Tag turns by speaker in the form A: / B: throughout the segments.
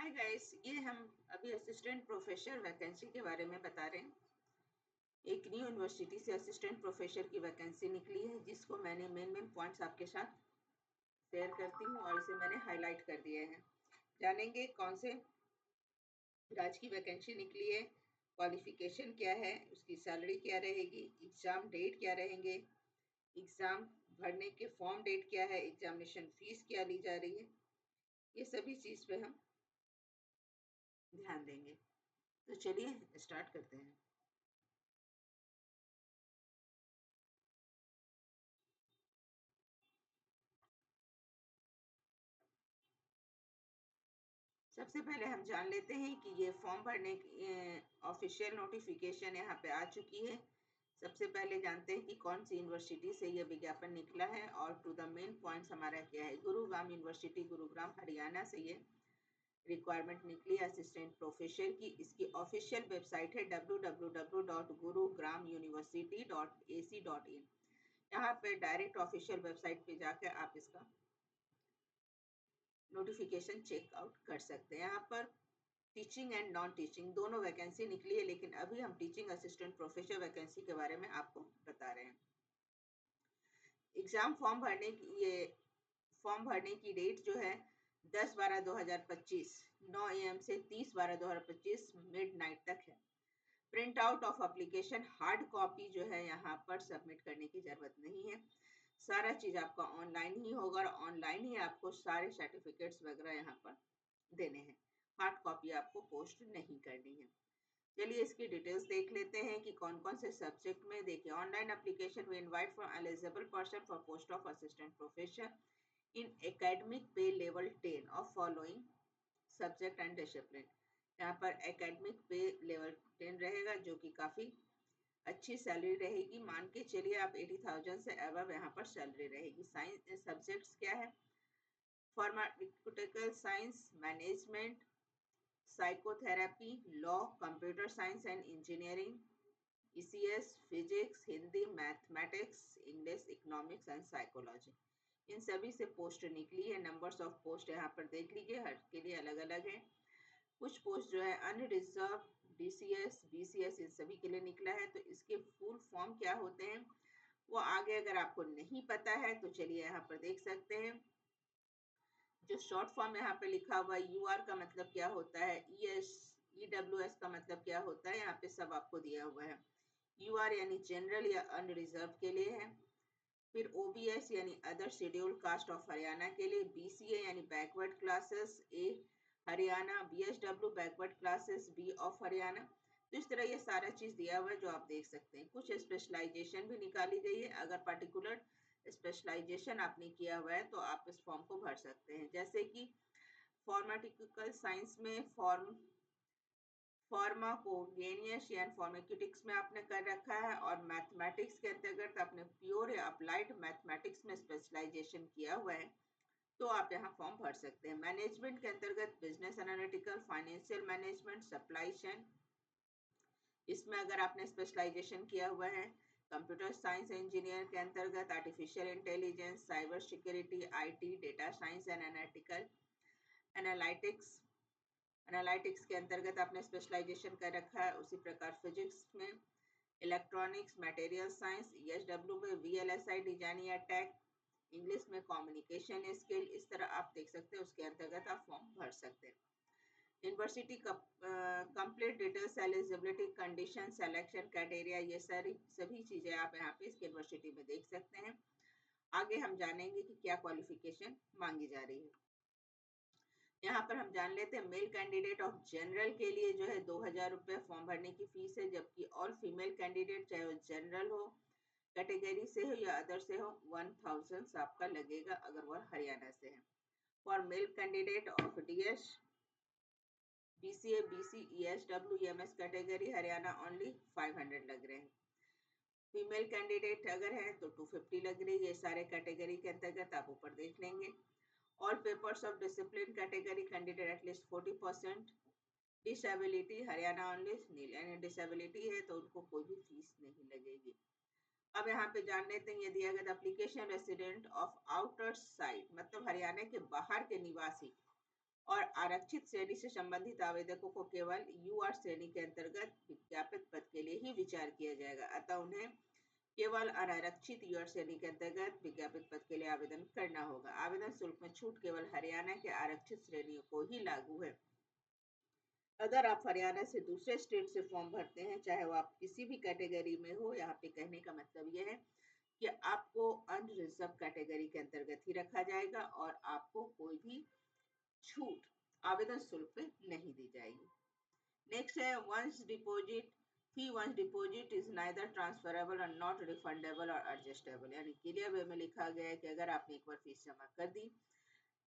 A: Hi guys, ये हम अभी असिस्टेंट प्रोफेसर वैकेंसी के बारे में बता रहे हैं। एक न्यू यूनिवर्सिटी से असिस्टेंट प्रोफेसर की वैकेंसी निकली है, जिसको मैंने मेन पॉइंट्स आपके साथ शेयर करती हूँ और इसे मैंने हाईलाइट कर दिए हैं। जानेंगे कौन से राज्य की वैकेंसी निकली है, क्वालिफिकेशन क्या है, उसकी सैलरी क्या रहेगी, एग्जाम डेट क्या रहेंगे, एग्जाम भरने के फॉर्म डेट क्या है, एग्जामिनेशन फीस क्या ली जा रही है, ये सभी चीज पे हम ध्यान देंगे। तो चलिए स्टार्ट करते हैं। सबसे पहले हम जान लेते हैं कि ये फॉर्म भरने की ऑफिशियल नोटिफिकेशन यहाँ पे आ चुकी है। सबसे पहले जानते हैं कि कौन सी यूनिवर्सिटी से ये विज्ञापन निकला है और टू द मेन पॉइंट्स हमारा क्या है। गुरुग्राम यूनिवर्सिटी, गुरुग्राम हरियाणा से ये रिक्वायरमेंट निकली असिस्टेंट प्रोफेसर की। इसकी ऑफिशियल वेबसाइट है www.gurugram university.ac.in। यहाँ पे डायरेक्ट ऑफिशियल वेबसाइट पे जाकर आप इसका नोटिफिकेशन चेकआउट कर सकते हैं। यहाँ पर टीचिंग एंड नॉन टीचिंग दोनों वैकेंसी निकली है, लेकिन अभी हम टीचिंग असिस्टेंट प्रोफेसर वैकेंसी के बारे में आपको बता रहे हैं। एग्जाम फॉर्म भरने की डेट जो है 10/12/2025 9 AM से 30/12/2025 मिडनाइट तक है। Print out of application hard copy जो है यहाँ पर सबमिट करने की जरूरत नहीं है। सारा चीज आपका ऑनलाइन ही होगा और ऑनलाइन ही आपको सारे सर्टिफिकेट्स वगैरह यहाँ पर देने हैं। हार्ड कॉपी आपको पोस्ट नहीं करनी है। चलिए इसकी डिटेल्स देख लेते हैं कि कौन कौन से सब्जेक्ट में। देखिए, online application we invite for eligible person for post of assistant professor in academic pay level 10 of following subject and discipline. यहाँ पर एकेडमिक पे लेवल 10 रहेगा, जो कि काफी अच्छी सैलरी रहेगी। मान के चलिए आप 80,000 से अबव यहाँ पर सैलरी रहेगी। साइंस सब्जेक्ट्स क्या है? Pharmaceutical science, management, psychotherapy, law, computer science and engineering, ECS, physics, Hindi, mathematics, English, economics and psychology. इन सभी से पोस्ट निकली है। नंबर्स ऑफ पोस्ट यहाँ पर देख लीजिए, हर के लिए अलग अलग है। कुछ पोस्ट जो है अनरिजर्व, डीसीएस, बीसीएस, इन सभी के लिए निकला है। तो इसके फुल फॉर्म क्या होते हैं वो आगे अगर आपको नहीं पता है तो चलिए यहाँ पर देख सकते हैं। जो शॉर्ट फॉर्म यहाँ पे लिखा हुआ है, यूआर का मतलब क्या होता है, ईडब्ल्यूएस का मतलब क्या होता है, यहाँ पे सब आपको दिया हुआ है। यूआर यानी जनरल या अनरिजर्व के लिए है। फिर ओबीएस यानी other schedule caste of Haryana के लिए। बीसीए यानी backward classes A Haryana. BSW backward classes B of Haryana. तो इस तरह ये सारा चीज दिया हुआ है जो आप देख सकते हैं। कुछ स्पेशलाइजेशन भी निकाली गई है। अगर पर्टिकुलर स्पेशलाइजेशन आपने किया हुआ है तो आप इस फॉर्म को भर सकते हैं। जैसे कि फार्मास्यूटिकल साइंस में फार्माकोगेनियस या फार्माक्यूटिक्स में आपने कर रखा है और मैथमेटिक्स के अंतर्गत आपने प्योर या अप्लाइड मैथमेटिक्स में स्पेशलाइजेशन किया हुआ है तो आप यहाँ फॉर्म भर सकते हैं। मैनेजमेंट के अंतर्गत business analytical, financial management, supply chain, इसमें अगर आपने स्पेशलाइजेशन किया हुआ है। कंप्यूटर साइंस इंजीनियर के अंतर्गत artificial intelligence, cyber security, IT, data science and analytics analytics के अंतर्गत आपने स्पेशलाइजेशन कर रखा है। उसी प्रकार फिजिक्स में इलेक्ट्रॉनिक्स, मटेरियल साइंस, ईएसडब्ल्यू में वीएलएसआई, डिजाइन या टेक, इंग्लिश में कम्युनिकेशन स्किल। इस तरह आप देख सकते हैं, उसके अंतर्गत आप फॉर्म भर सकते हैं। University complete details, eligibility condition, selection criteria, ये सभी चीजें आप यहाँ पे इस यूनिवर्सिटी में देख सकते हैं। आगे हम जानेंगे कि क्या क्वालिफिकेशन मांगी जा रही है। यहाँ पर हम जान लेते हैं मेल कैंडिडेट ऑफ जनरल के लिए जो है 2,000 रुपये फॉर्म भरने की फीस है, जबकि ऑल फीमेल कैंडिडेट चाहे वो जनरल हो, कैटेगरी से हो या अदर से हो, 1,000 आपका लगेगा अगर वह हरियाणा से है। For male candidate of DS, BCA, BC, ESW, EMS category Haryana only 500 लग रहे हैं। फीमेल कैंडिडेट अगर है तो 250 लग रही है। सारे कैटेगरी के अंतर्गत आप ऊपर देख लेंगे। All papers of discipline category candidate at least 40%। Disability Haryana only nil, यानी डिसेबिलिटी है तो उनको कोई भी फीस नहीं लगेगी। अब यहाँ पे जान लेते हैं यदि अगर application resident of outer side मतलब हरियाणा के बाहर के निवासी और आरक्षित श्रेणी से संबंधित आवेदकों को केवल यूआर श्रेणी के अंतर्गत विज्ञापित पद के लिए ही विचार किया जाएगा। अतः उन्हें केवल अनारक्षित यूआर श्रेणी के अंतर्गत विज्ञापित पद के लिए आवेदन करना होगा। आवेदन शुल्क में छूट केवल हरियाणा के आरक्षित श्रेणियों को ही लागू है। अगर आप हरियाणा से दूसरे स्टेट से फॉर्म भरते हैं, चाहे वो आप किसी भी कैटेगरी में हो, यहाँ पे कहने का मतलब यह है कि आपको अनरिजर्व कैटेगरी के अंतर्गत ही रखा जाएगा और आपको कोई भी छूट आवेदन शुल्क पे नहीं दी जाएगी। नेक्स्ट है once deposit fee once deposit is neither transferable और नॉट रिफंडेबल और एडजस्टेबल। यानी क्लियर वे में लिखा गया है कि अगर आपने एक बार फीस जमा कर दी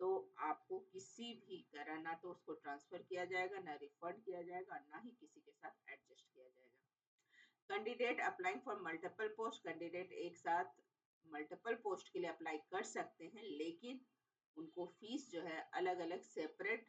A: तो आपको किसी भी तरह ना तो उसको ट्रांसफर किया जाएगा, ना रिफंड किया जाएगा, और ना ही किसी के साथ एडजस्ट किया जाएगा। Candidate applying for multiple post, candidate एक साथ मल्टीपल पोस्ट के लिए अप्लाई कर सकते हैं, लेकिन उनको फीस जो है अलग अलग सेपरेट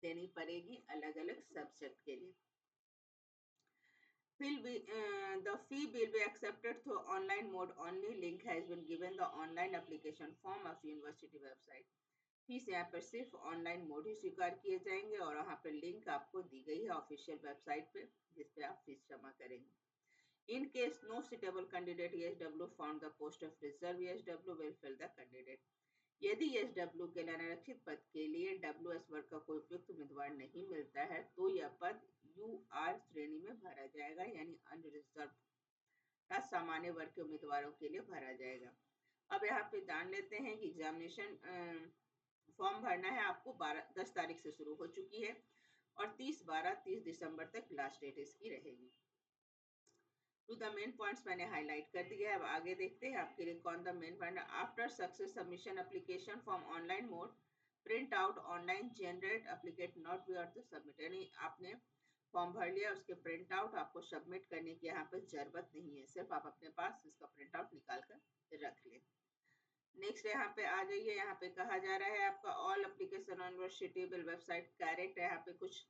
A: देनी पड़ेगी, अलग अलग सब्जेक्ट के लिए। The fee will be accepted through online mode only. Link has been given the online application form of university website. Fees यहाँ पर सिर्फ ऑनलाइन मोड ही स्वीकार किए जाएंगे और वहाँ पर लिंक आपको दी गई है ऑफिशियल वेबसाइट पे, जिस पे आप फीस जमा करेंगे। In case no suitable candidate ESW found the post of reserve, ESW will fill the candidate. यदि ESW के लिए अनारक्षित पद के लिए WS वर्ग का कोई उपयुक्त उम्मीदवार नहीं मिलता है तो यह पद UR श्रेणी में भरा जाएगा, यानी अनरिजर्व का सामान्य वर्ग के उम्मीदवारों के लिए भरा जाएगा। अब यहाँ पे जान लेते हैं कि एग्जामिनेशन फॉर्म भरना है आपको 10 तारीख से शुरू हो चुकी है और 30 दिसंबर तक लास्ट डेट इसकी रहेगी। टू द मेन पॉइंट्स मैंने हाईलाइट कर दिया है। अब आगे देखते हैं आपके लिए कौन the main point. After success submission application form online mode, print out online generate applicate not be ought submit. यानी आपने फॉर्म भर लिया, उसके प्रिंट आउट आपको सबमिट करने की यहाँ पे जरूरत नहीं है, सिर्फ आप अपने पास इसका प्रिंट आउट निकाल कर रख लें। नेक्स्ट यहाँ पे आ जाइए, यहाँ पे कहा जा रहा है आपका all application on university website correct है। यहाँ पे कुछ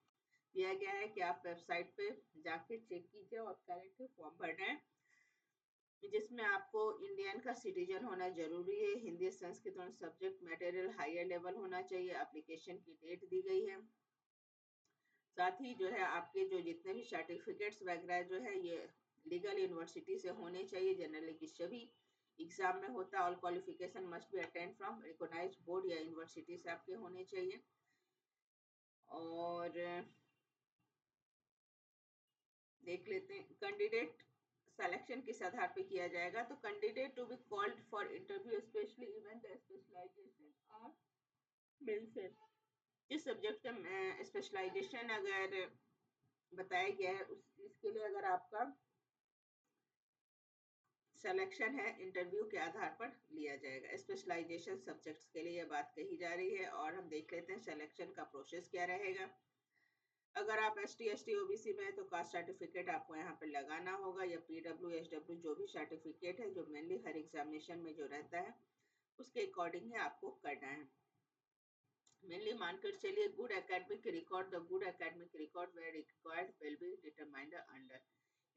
A: दिया गया है कि आप वेबसाइट पे जाके चेक कीजिए और करेक्ट फॉर्म भरना है, जिसमें आपको इंडियन का सिटीजन होना जरूरी है, हिंदी संस्कृत और सब्जेक्ट मटेरियल हायर लेवल होना चाहिए, एप्लीकेशन की डेट दी गई है। साथ ही जो है आपके जो जितने भी सर्टिफिकेट्स वगैरह जो है ये लीगल यूनिवर्सिटी से होने चाहिए। जनरली की सभी एग्जाम में होता है। All qualification must be attend from recognised board या यूनिवर्सिटी से आपके होने चाहिए। और देख लेते हैं कैंडिडेट सिलेक्शन किस आधार पे किया जाएगा। तो candidate to be called for interview specially even the specialisation are mention. जिस सब्जेक्ट का स्पेशलाइजेशन अगर बताया गया है इसके लिए अगर आपका सिलेक्शन है इंटरव्यू के आधार पर लिया जाएगा। स्पेशलाइजेशन सब्जेक्ट्स के लिए यह बात कही जा रही है। और हम देख लेते हैं सिलेक्शन का प्रोसेस क्या रहेगा। अगर आप ST ST OBC में है तो कास्ट सर्टिफिकेट आपको यहाँ पर लगाना होगा, या PW SW जो भी सर्टिफिकेट है जो मेनली हर एग्जामिनेशन में जो रहता है उसके अकॉर्डिंग है आपको करना है। मेनली मानकर चलिए good academic record, the good academic record where required will be determined under.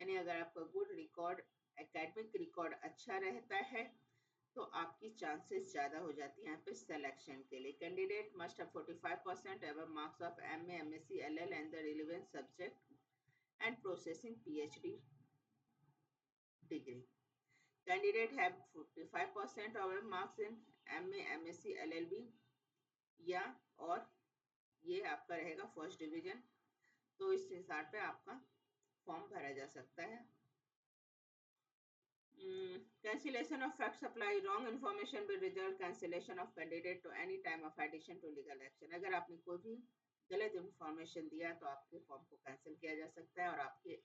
A: यानी अगर आपका गुड रिकॉर्ड एकेडमिक रिकॉर्ड अच्छा रहता है तो आपकी चांसेस ज़्यादा हो जाती है यहाँ पे सिलेक्शन के लिए। कैंडिडेट मस्ट हैव 45% एवं marks of MA MSc LL and the relevant subject and processing PhD degree. Candidate have 45% और marks in MA MSc LLB या और ये आपका रहेगा फर्स्ट डिवीजन। तो इस हिसाब पे आपका फॉर्म भरा जा सकता है। Cancellation of fact supply, wrong information will result cancellation of candidate to any time of addition to legal action। अगर आपने कोई भी गलत इंफॉर्मेशन दिया तो आपके फॉर्म को कैंसिल किया जा सकता है और आपके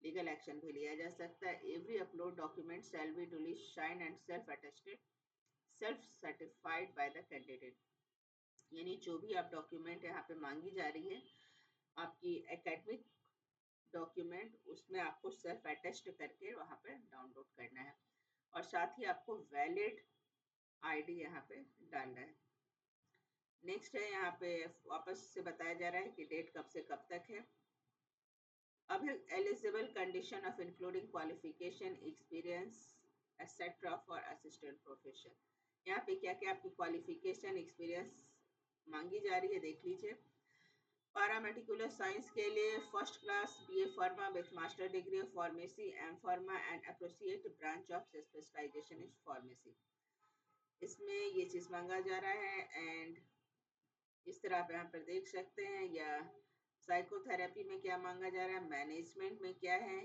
A: लीगल एक्शन भी लिया जा सकता है। Every upload document shall be duly signed and self attested self certified by the candidate. यानी जो भी आप डॉक्यूमेंट यहाँ पे मांगी जा रही है आपकी एकेडमिक डॉक्यूमेंट, उसमें आपको सेल्फ अटेस्ट करके वहाँ पे डाउनलोड करना है और साथ ही आपको वैलिड ID यहाँ पे डालना है। नेक्स्ट है यहाँ पे वापस से बताया जा रहा है कि डेट कब से कब तक है। अब eligible condition of including qualification experience etcetera for assistant professor. यहाँ पे क्या क्या आपकी क्वालिफिकेशन एक्सपीरियंस मांगी जा रही है, देख लीजिए। पैरामेडिकुलर साइंस के लिए first class BA pharma with master degree of pharmacy, M pharma and associate branch of specialisation in pharmacy, इसमें ये चीज़ मांगा जा रहा है। एंड इस तरह आप यहाँ पर देख सकते हैं, या साइकोथेरेपी में क्या मांगा जा रहा है, मैनेजमेंट में क्या है,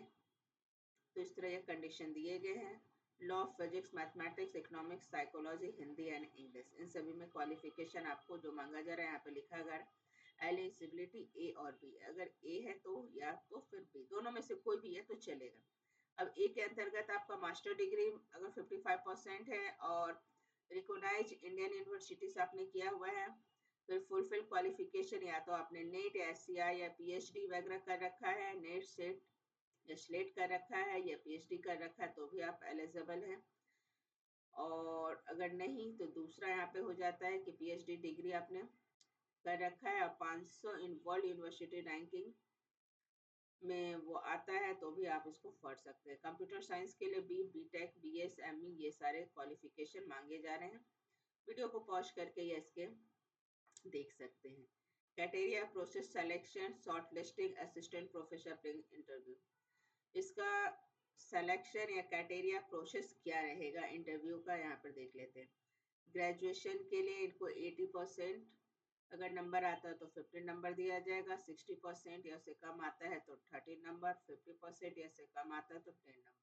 A: तो इस तरह ये कंडीशन दिए गए हैं। Law of physics, mathematics, economics, psychology, Hindi and English, इन सभी में क्वालिफिकेशन आपको जो मांगा जा रहा है यहाँ पे लिखा गया है एलिजिबिलिटी ए और बी। अगर ए है तो या तो फिर बी, दोनों में से कोई भी है तो चलेगा। अब ए के अंतर्गत आपका मास्टर डिग्री अगर 55% है और रिकोगनाइज इंडियन यूनिवर्सिटी से आपने किया हुआ है, फिर फुलफिल क्वालिफिकेशन, या तो आपने नेट या एससीआई या पीएचडी वगैरह कर रखा है, नेट सेट या स्लेट कर रखा है या पीएचडी कर रखा है, तो भी आप एलिजिबल हैं। और अगर नहीं तो दूसरा यहाँ पे हो जाता है कि पीएचडी डिग्री आपने कर रखा है और 500 इन वर्ल्ड यूनिवर्सिटी रैंकिंग में वो आता है, तो भी आप इसको पढ़ सकते हैं। कंप्यूटर साइंस के लिए बीटेक, बीएस, एमई, ये सारे क्वालिफिकेशन मांगे जा रहे हैं। वीडियो को पॉज करके ये इसके देख सकते हैं। Criteria, process, selection, short listing, assistant professor interview, इसका सिलेक्शन या क्राइटेरिया प्रोसेस क्या रहेगा इंटरव्यू का, यहाँ पर देख लेते हैं। ग्रेजुएशन के लिए इनको 80% अगर नंबर आता है तो 15 नंबर दिया जाएगा, 60% या से कम आता है तो 13 नंबर, 50% या से कम आता है तो 10 नंबर,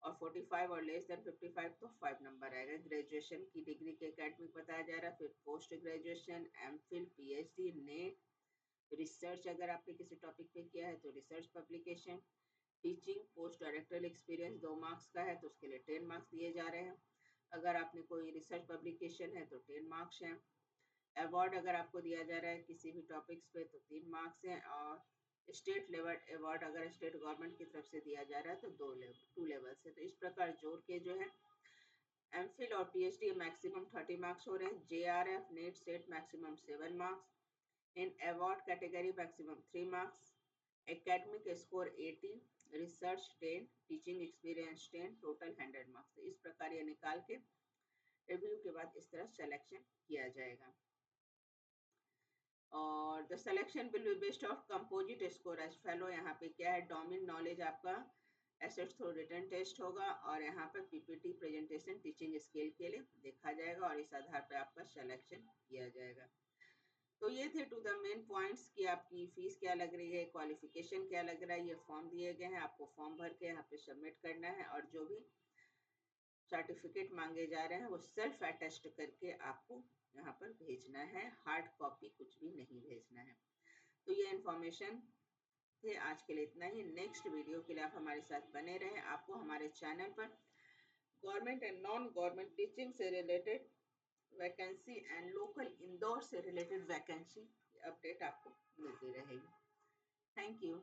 A: और 45 और लेस देन 55 तो 5 नंबर आएगा। ग्रेजुएशन की डिग्री के एकेडमिक बताया जा रहा है। फिर post graduation, MPhil, PhD, NET, research अगर आपने किसी टॉपिक पे किया है तो research publication, teaching, post doctoral experience 2 marks का है तो उसके लिए 10 मार्क्स दिए जा रहे हैं। अगर आपने कोई रिसर्च पब्लिकेशन है तो 10 मार्क्स हैं। अवार्ड अगर आपको दिया जा रहा है किसी भी टॉपिक्स पे तो 3 मार्क्स हैं। और स्टेट लेवल अवार्ड अगर स्टेट गवर्नमेंट की तरफ से दिया जा रहा है तो 2 लेवल से। तो इस प्रकार जोड़ के जो है एमफिल और पीएचडी मैक्सिमम 30 मार्क्स हो रहे हैं। JRF, NET, SET maximum 7 marks, in award category maximum 3 marks, academic score 80, research 10, teaching experience 10, total 100 marks. तो इस प्रकार ये निकाल के रिव्यू के बाद इस तरह सिलेक्शन किया जाएगा। और the selection will be based of composite score as follow. यहाँ पे क्या है, डोमेन नॉलेज आपका एसेट्स थ्रू रिटन टेस्ट होगा, और यहाँ पे पीपीटी प्रेजेंटेशन टीचिंग स्किल के लिए देखा जाएगा, और इस आधार पे आपका सिलेक्शन किया जाएगा। तो ये थे टू द मेन पॉइंट्स कि आपकी फीस क्या लग रही है, क्वालिफिकेशन क्या लग रहा है। ये फॉर्म दिए गए हैं, आपको फॉर्म भर के यहाँ पे सबमिट करना है, और जो भी सर्टिफिकेट मांगे जा रहे हैं वो सेल्फ अटेस्ट करके आपको यहाँ पर भेजना है, हार्ड कॉपी कुछ भी नहीं भेजना है। तो ये इन्फॉर्मेशन थे आज के लिए, इतना ही। नेक्स्ट वीडियो के लिए आप हमारे साथ बने रहें। आपको हमारे चैनल पर government and non government teaching से related vacancy and local Indore से रिलेटेड वैकेंसी अपडेट आपको मिलती रहेगी। Thank you.